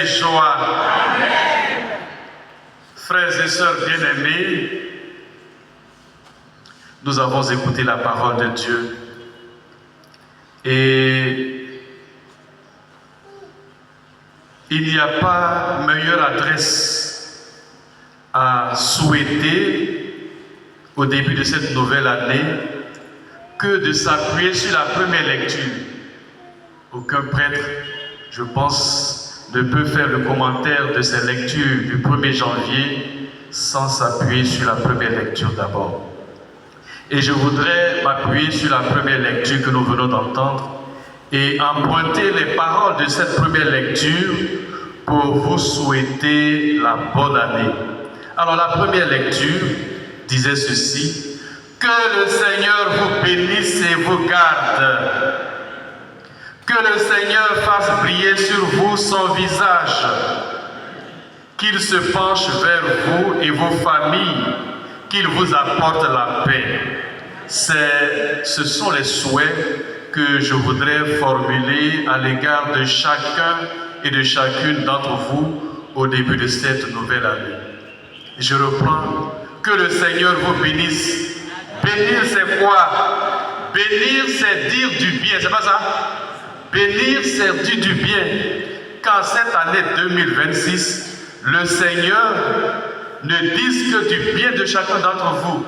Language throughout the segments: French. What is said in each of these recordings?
et joie. Amen. Frères et sœurs bien-aimés, nous avons écouté la parole de Dieu et il n'y a pas meilleure adresse à souhaiter au début de cette nouvelle année que de s'appuyer sur la première lecture. Aucun prêtre, je pense, ne peut faire le commentaire de ces lectures du 1er janvier sans s'appuyer sur la première lecture d'abord. Et je voudrais m'appuyer sur la première lecture que nous venons d'entendre et emprunter les paroles de cette première lecture pour vous souhaiter la bonne année. Alors la première lecture disait ceci: que le Seigneur vous bénisse et vous garde. Que le Seigneur fasse briller sur vous son visage. Qu'il se penche vers vous et vos familles. Qu'il vous apporte la paix. Ce sont les souhaits que je voudrais formuler à l'égard de chacun et de chacune d'entre vous au début de cette nouvelle année. Je reprends. Que le Seigneur vous bénisse. Bénir, c'est quoi? Bénir, c'est dire du bien, c'est pas ça? Bénir, c'est dire du bien. Qu'en cette année 2026, le Seigneur ne dise que du bien de chacun d'entre vous.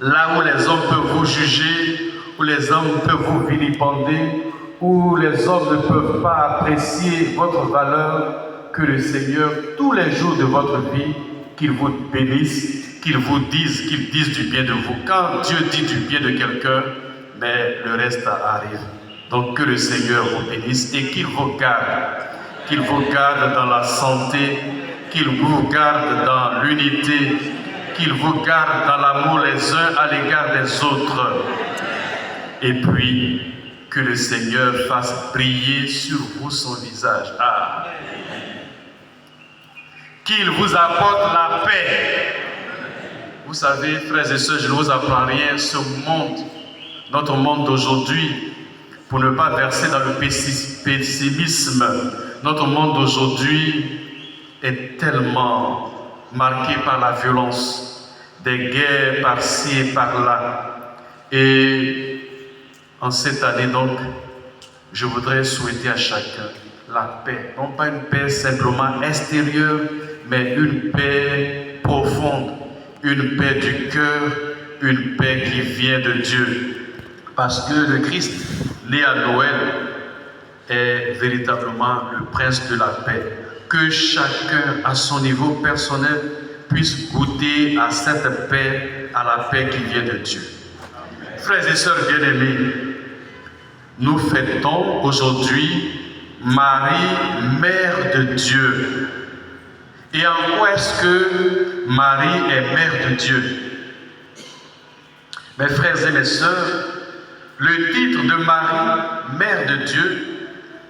Là où les hommes peuvent vous juger, où les hommes peuvent vous vilipender, où les hommes ne peuvent pas apprécier votre valeur, que le Seigneur, tous les jours de votre vie, qu'il vous bénisse, qu'il dise du bien de vous. Quand Dieu dit du bien de quelqu'un, mais le reste arrive. Donc que le Seigneur vous bénisse et qu'il vous garde dans la santé, qu'il vous garde dans l'unité, qu'il vous garde dans l'amour les uns à l'égard des autres. Et puis, que le Seigneur fasse briller sur vous son visage. Ah. Qu'il vous apporte la paix. Vous savez, frères et sœurs, je ne vous apprends rien, ce monde, notre monde d'aujourd'hui, pour ne pas verser dans le pessimisme, notre monde d'aujourd'hui est tellement marqué par la violence, des guerres par-ci et par-là. Et en cette année donc, je voudrais souhaiter à chacun la paix. Non pas une paix simplement extérieure, mais une paix profonde, une paix du cœur, une paix qui vient de Dieu. Parce que le Christ, né à Noël, est véritablement le prince de la paix. Que chacun, à son niveau personnel, puisse goûter à cette paix, à la paix qui vient de Dieu. Frères et sœurs bien-aimés, nous fêtons aujourd'hui Marie, Mère de Dieu. Et en quoi est-ce que Marie est Mère de Dieu? Mes frères et mes sœurs, le titre de Marie, Mère de Dieu,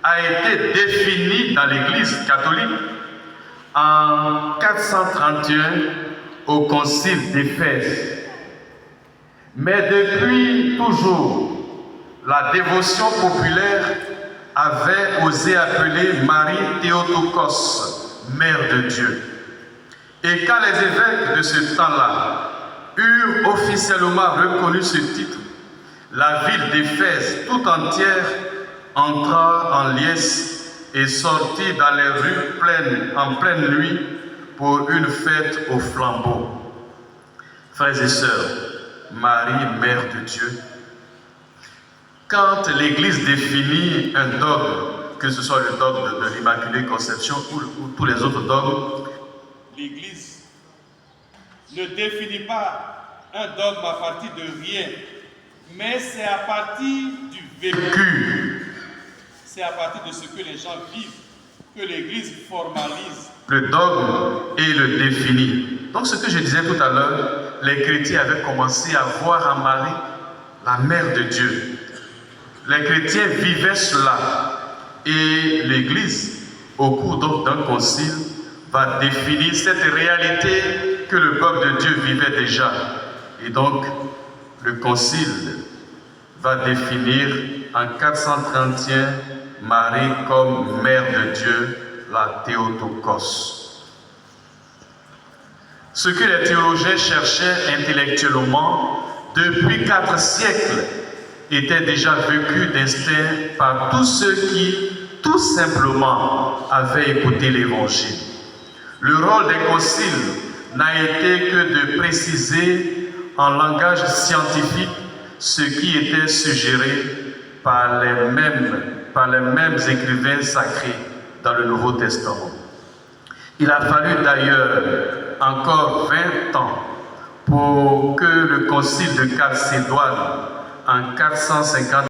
a été défini dans l'Église catholique en 431 au Concile d'Éphèse. Mais depuis toujours, la dévotion populaire avait osé appeler Marie Théotokos, Mère de Dieu. Et quand les évêques de ce temps-là eurent officiellement reconnu ce titre, la ville d'Éphèse tout entière entra en liesse et sortit dans les rues en pleine nuit pour une fête au flambeau. Frères et sœurs, Marie, Mère de Dieu, quand l'Église définit un dogme, que ce soit le dogme de l'Immaculée Conception ou tous les autres dogmes, l'Église ne définit pas un dogme à partir de rien, mais c'est à partir du vécu. C'est à partir de ce que les gens vivent que l'Église formalise le dogme et le définit. Donc ce que je disais tout à l'heure, les chrétiens avaient commencé à voir en Marie la Mère de Dieu. Les chrétiens vivaient cela. Et l'Église, au cours d'un concile, va définir cette réalité que le peuple de Dieu vivait déjà. Et donc, le concile va définir en 431 Marie comme Mère de Dieu la Théotokos. Ce que les théologiens cherchaient intellectuellement depuis 4 siècles était déjà vécu d'instinct par tous ceux qui, tout simplement, avaient écouté l'Évangile. Le rôle des conciles n'a été que de préciser en langage scientifique ce qui était suggéré par les mêmes écrivains sacrés dans le Nouveau Testament. Il a fallu d'ailleurs encore 20 ans pour que le concile de Chalcédoine en 450